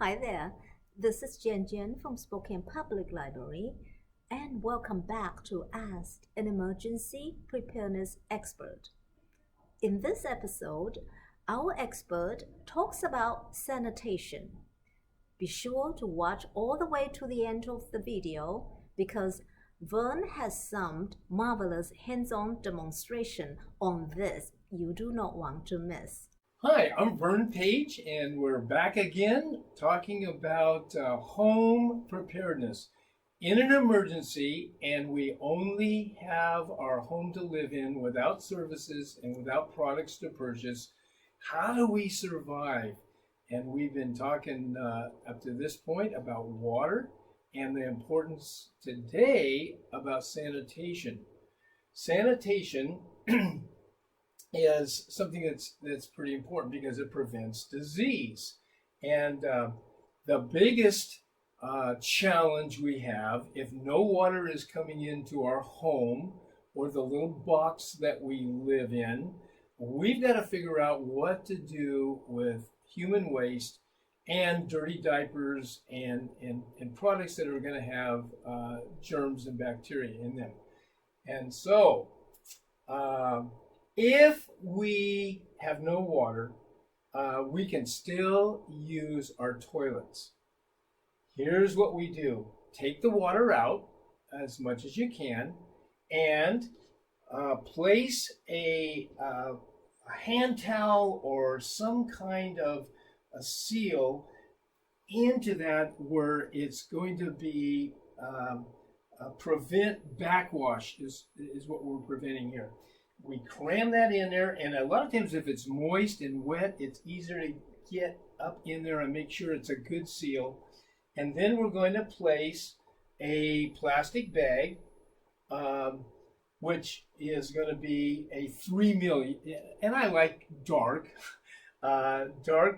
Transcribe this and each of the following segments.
Hi there, this is Jian from Spokane Public Library, and welcome back to Ask an Emergency Preparedness Expert. In this episode, our expert talks about sanitation. Be sure to watch all the way to the end of the video because Vern has some marvelous hands-on demonstration on this you do not want to miss. Hi, I'm Vern Page, and we're back again talking about home preparedness. In an emergency, and we only have our home to live in without services and without products to purchase, how do we survive? And we've been talking up to this point about water and the importance today about sanitation. Sanitation is something that's pretty important because it prevents disease. And the biggest challenge we have, if no water is coming into our home or the little box that we live in, we've got to figure out what to do with human waste and dirty diapers and products that are going to have germs and bacteria in them. And so, if we have no water, we can still use our toilets. Here's what we do. Take the water out as much as you can and place a hand towel or some kind of a seal into that where it's going to be prevent backwash is what we're preventing here. We cram that in there, and a lot of times if it's moist and wet, it's easier to get up in there and make sure it's a good seal. And then we're going to place a plastic bag, which is going to be a 3 mil, and I like dark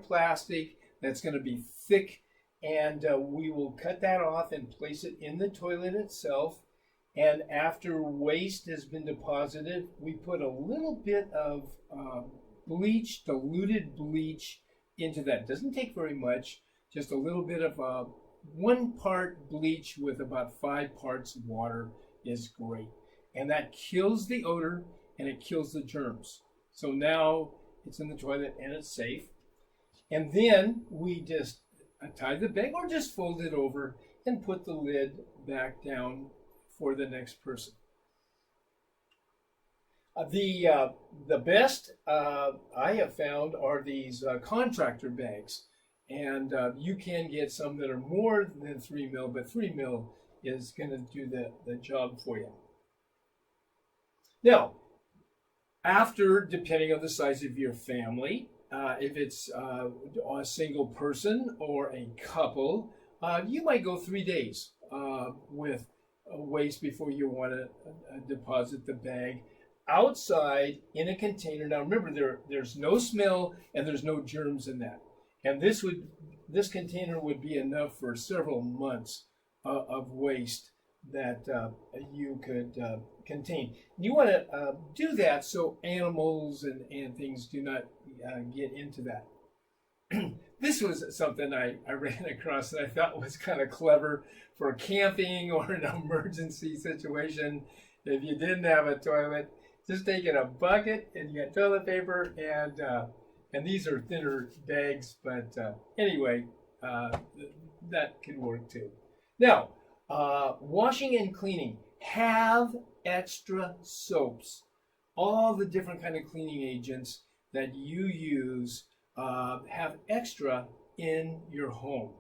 plastic that's going to be thick, and we will cut that off and place it in the toilet itself. And after waste has been deposited, we put a little bit of bleach, diluted bleach, into that. It doesn't take very much, just a little bit of 1 part bleach with about 5 parts water is great. And that kills the odor and it kills the germs. So now it's in the toilet and it's safe. And then we just tie the bag or just fold it over and put the lid back down for the next person. The best I have found are these contractor bags, and you can get some that are more than 3 mil, but 3 mil is going to do the job for you. Now, after, depending on the size of your family, if it's a single person or a couple, you might go 3 days with waste before you want to deposit the bag outside in a container. Now remember, there's no smell and there's no germs in that. And this container would be enough for several months of waste that you could contain. You want to do that so animals and things do not get into that. This was something I ran across that I thought was kind of clever for camping or an emergency situation. If you didn't have a toilet, just take in a bucket and you got toilet paper, and these are thinner bags, but anyway, that can work too. Now, washing and cleaning. Have extra soaps. All the different kind of cleaning agents that you use have extra in your home.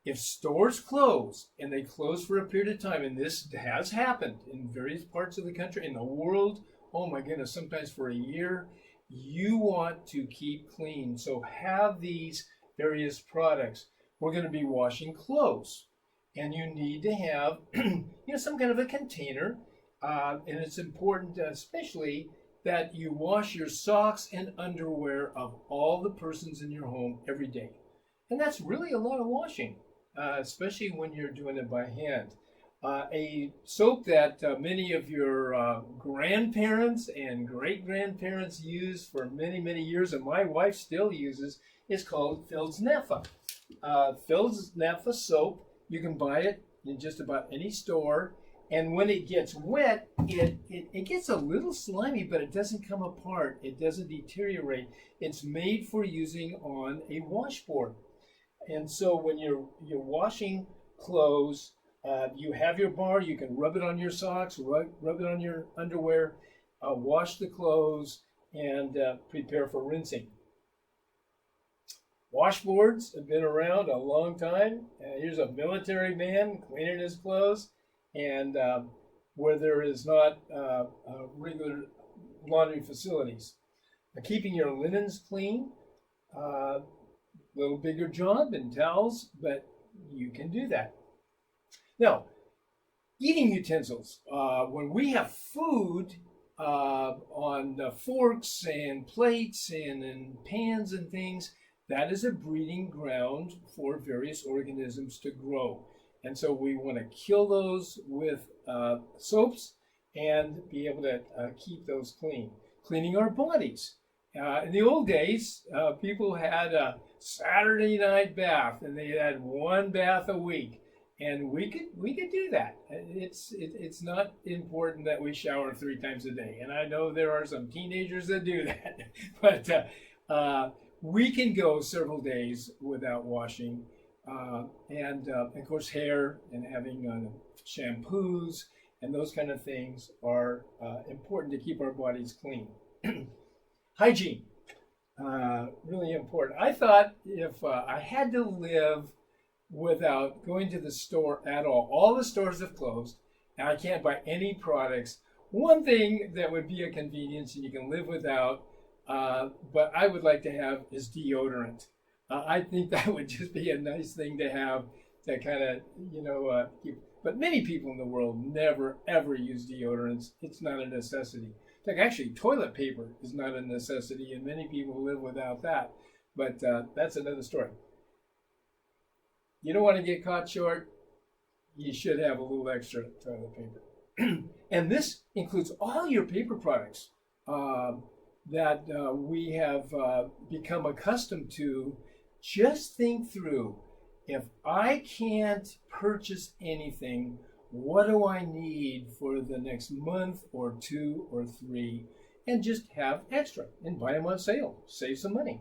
If stores close, and they close for a period of time, and this has happened in various parts of the country, in the world, oh my goodness, sometimes for a year, you want to keep clean. So have these various products. We're going to be washing clothes, and you need to have some kind of a container, and it's important, especially that you wash your socks and underwear of all the persons in your home every day. And that's really a lot of washing, especially when you're doing it by hand. A soap that many of your grandparents and great-grandparents used for many, many years, and my wife still uses, is called Feld's Neffa. Phil's naphtha soap. You can buy it in just about any store. And when it gets wet, it gets a little slimy, but it doesn't come apart. It doesn't deteriorate. It's made for using on a washboard. And so when you're washing clothes, you have your bar. You can rub it on your socks, rub it on your underwear, wash the clothes, and prepare for rinsing. Washboards have been around a long time. Here's a military man cleaning his clothes, and where there is not regular laundry facilities. Keeping your linens clean, a little bigger job than towels, but you can do that. Now, eating utensils. When we have food on forks and plates and pans and things, that is a breeding ground for various organisms to grow. And so we want to kill those with soaps and be able to keep those clean. Cleaning our bodies. In the old days, people had a Saturday night bath, and they had one bath a week. And we could do that. It's not important that we shower 3 times a day. And I know there are some teenagers that do that. But we can go several days without washing. And of course, hair and having shampoos and those kind of things are important to keep our bodies clean. Hygiene, really important. I thought if I had to live without going to the store at all the stores have closed, and I can't buy any products. One thing that would be a convenience and you can live without, but I would like to have is deodorant. I think that would just be a nice thing to have to kind of, keep. But many people in the world never, ever use deodorants. It's not a necessity. In fact, actually, toilet paper is not a necessity, and many people live without that. But that's another story. You don't want to get caught short. You should have a little extra toilet paper. And this includes all your paper products that we have become accustomed to. Just think through, if I can't purchase anything, what do I need for the next month or 2 or 3? And just have extra and buy them on sale. Save some money.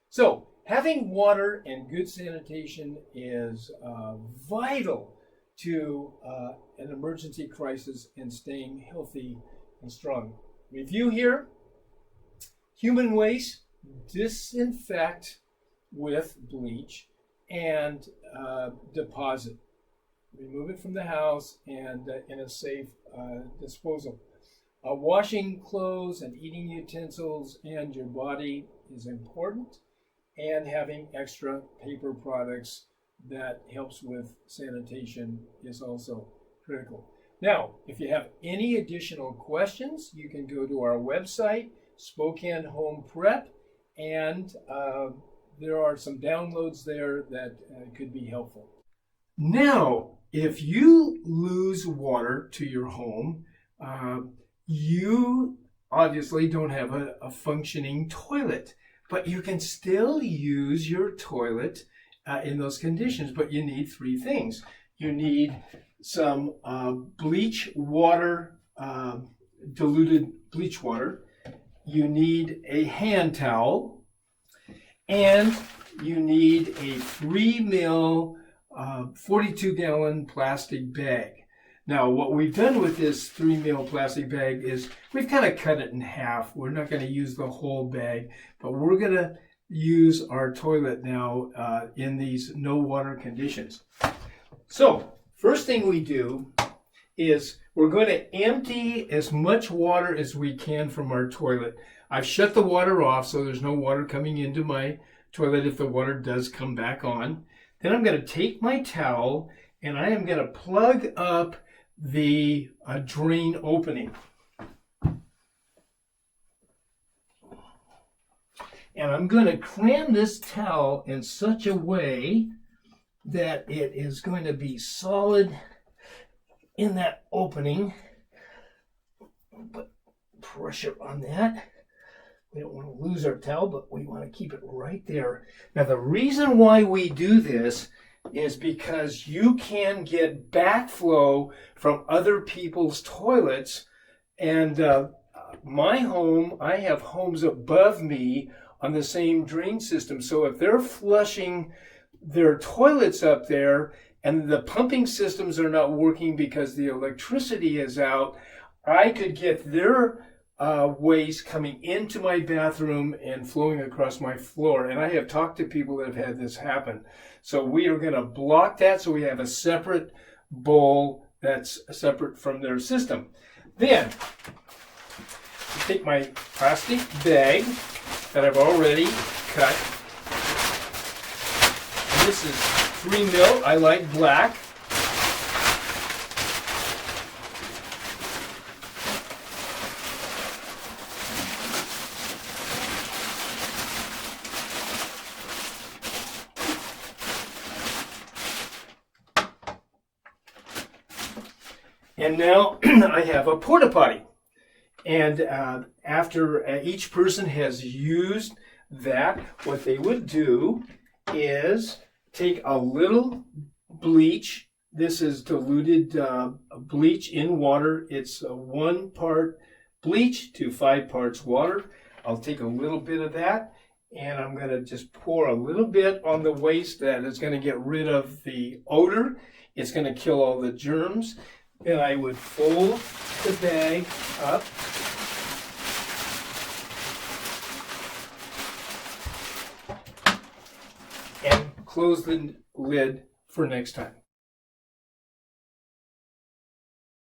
So, having water and good sanitation is vital to an emergency crisis and staying healthy and strong. Review here. Human waste, disinfect with bleach and deposit. Remove it from the house and in a safe disposal. Washing clothes and eating utensils and your body is important. And having extra paper products that helps with sanitation is also critical. Now, if you have any additional questions, you can go to our website, Spokane Home Prep, and there are some downloads there that could be helpful. Now, if you lose water to your home, you obviously don't have a functioning toilet. But you can still use your toilet in those conditions, but you need 3 things. You need some bleach water, diluted bleach water. You need a hand towel, and you need a 3 mil 42-gallon plastic bag. Now, what we've done with this 3 mil plastic bag is we've kind of cut it in half. We're not going to use the whole bag, but we're going to use our toilet now in these no water conditions. So, first thing we do is we're going to empty as much water as we can from our toilet. I've shut the water off so there's no water coming into my toilet if the water does come back on. Then I'm going to take my towel and I am going to plug up the drain opening. And I'm going to cram this towel in such a way that it is going to be solid in that opening. Put pressure on that. We don't want to lose our towel, but we want to keep it right there. Now, the reason why we do this is because you can get backflow from other people's toilets. And my home, I have homes above me on the same drain system. So if they're flushing their toilets up there and the pumping systems are not working because the electricity is out, I could get their waste coming into my bathroom and flowing across my floor. And I have talked to people that have had this happen. So we are going to block that so we have a separate bowl that's separate from their system. Then, I take my plastic bag that I've already cut. And this is 3 mil. I like black. And now I have a porta potty. And after each person has used that, what they would do is take a little bleach. This is diluted bleach in water. It's 1 part bleach to 5 parts water. I'll take a little bit of that, and I'm going to just pour a little bit on the waste that is going to get rid of the odor. It's going to kill all the germs. Then I would fold the bag up. And close the lid for next time.